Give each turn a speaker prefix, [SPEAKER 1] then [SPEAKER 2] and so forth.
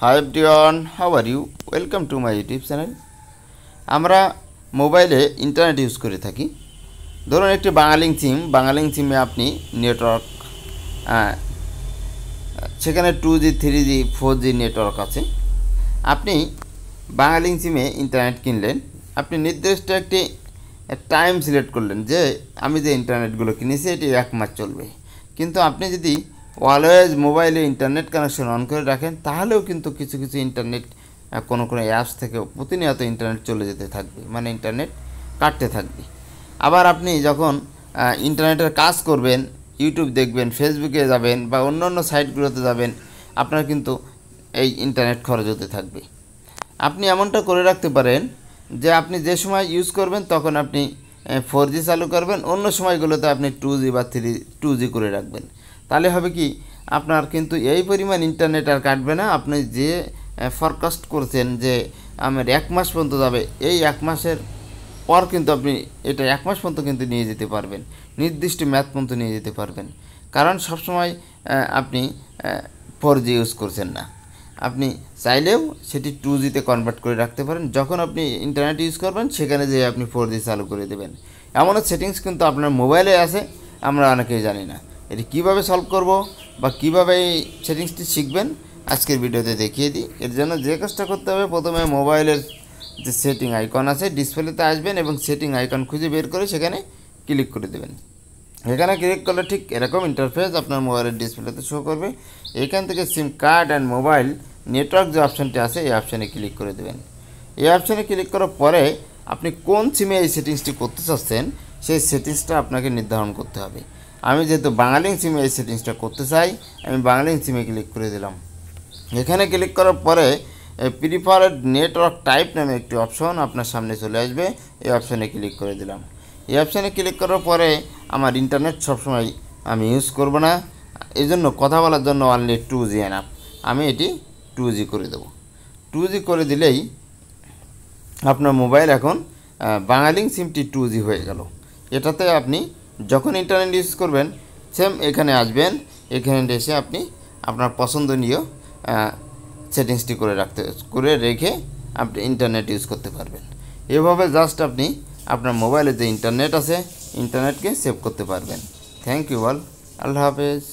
[SPEAKER 1] Hi everyone, how are you? Welcome to my YouTube channel. আমরা মোবাইলে internet use করে থাকি। ধরুন একটি বাংলালিংক সিমে আপনি নেটওয়ার্ক সেখানে 2G 3G 4G নেটওয়ার্ক আছে। আপনি বাংলালিংক সিমে ইন্টারনেট কিনলেন, আপনি নির্দিষ্ট একটি টাইম সিলেক্ট করলেন যে আমি যে ইন্টারনেটগুলো কিনেছি এটি 1 মাস চলবে। কিন্তু আপনি যদি অলওয়েজ মোবাইলে ইন্টারনেট কানেকশন অন করে রাখেন তাহলেও কিন্তু কিছু ইন্টারনেট কোনো অ্যাপস থেকে প্রতিনিয়ত ইন্টারনেট চলে যেতে থাকবে, মানে ইন্টারনেট কাটতে থাকবে। আবার আপনি যখন ইন্টারনেটের কাজ করবেন, ইউটিউব দেখবেন, ফেসবুকে যাবেন বা অন্য সাইটগুলোতে যাবেন, আপনার কিন্তু এই ইন্টারনেট খরচ হতে থাকবে। আপনি এমনটা করে রাখতে পারেন যে আপনি যে সময় ইউজ করবেন তখন আপনি 4G চালু করবেন, অন্য সময়গুলোতে আপনি 2G বা 2G করে রাখবেন। তাহলে হবে কি, আপনার কিন্তু এই পরিমাণ ইন্টারনেট আর কাটবে না। আপনি যে ফরকাস্ট করছেন যে আমার 1 মাস পর্যন্ত যাবে, এই 1 মাসের পর কিন্তু আপনি এটা 1 মাস পর্যন্ত কিন্তু নিয়ে যেতে পারবেন, নির্দিষ্ট ম্যাথ পর্যন্ত নিয়ে যেতে পারবেন। কারণ সবসময় আপনি 4G ইউজ করছেন না, আপনি চাইলেও সেটি 2Gতে কনভার্ট করে রাখতে পারেন। যখন আপনি ইন্টারনেট ইউজ করবেন সেখানে যেয়ে আপনি 4G চালু করে দেবেন। এমনও সেটিংস কিন্তু আপনার মোবাইলে আছে, আমরা অনেকেই জানি না। এটি কীভাবে সলভ করব বা কীভাবে এই সেটিংসটি শিখবেন আজকের ভিডিওতে দেখিয়ে দিই। এর জন্য যে কাজটা করতে হবে, প্রথমে মোবাইলের যে সেটিং আইকন আছে ডিসপ্লেতে আসবেন এবং সেটিং আইকন খুঁজে বের করে সেখানে ক্লিক করে দেবেন। এখানে ক্লিক করলে ঠিক এরকম ইন্টারফেস আপনার মোবাইলের ডিসপ্লেতে শো করবে। এখান থেকে সিম কার্ড অ্যান্ড মোবাইল নেটওয়ার্ক যে অপশানটি আছে এই অপশানে ক্লিক করে দেবেন। এই অপশানে ক্লিক করার পরে আপনি কোন সিমে এই সেটিংসটি করতে চাচ্ছেন সেই সেটিংসটা আপনাকে নির্ধারণ করতে হবে। আমি যেহেতু বাংলালিংক সিমে এই সেটিংসটা করতে চাই, আমি বাংলালিংক সিমে ক্লিক করে দিলাম। এখানে ক্লিক করার পরে প্রিফারেড নেটওয়ার্ক টাইপ নামে একটি অপশন আপনার সামনে চলে আসবে, এই অপশানে ক্লিক করে দিলাম। এই অপশানে ক্লিক করার পরে আমার ইন্টারনেট সবসময় আমি ইউজ করব না, এই জন্য কথা বলার জন্য অনলি 2G এনাফ। আমি এটি 2G করে দেব। 2G করে দিলেই আপনার মোবাইল এখন বাংলালিংক সিমটি 2G হয়ে গেল। এটাতে আপনি যখন ইন্টারনেট ইউজ করবেন সেম এখানে আসবেন, এখানে এসে আপনি আপনার পছন্দনীয় সেটিংসটি করে রেখে আপনি ইন্টারনেট ইউজ করতে পারবেন। এভাবে জাস্ট আপনি আপনার মোবাইলে যে ইন্টারনেট আছে ইন্টারনেটকে সেভ করতে পারবেন। থ্যাংক ইউ অল, আল্লাহ হাফেজ।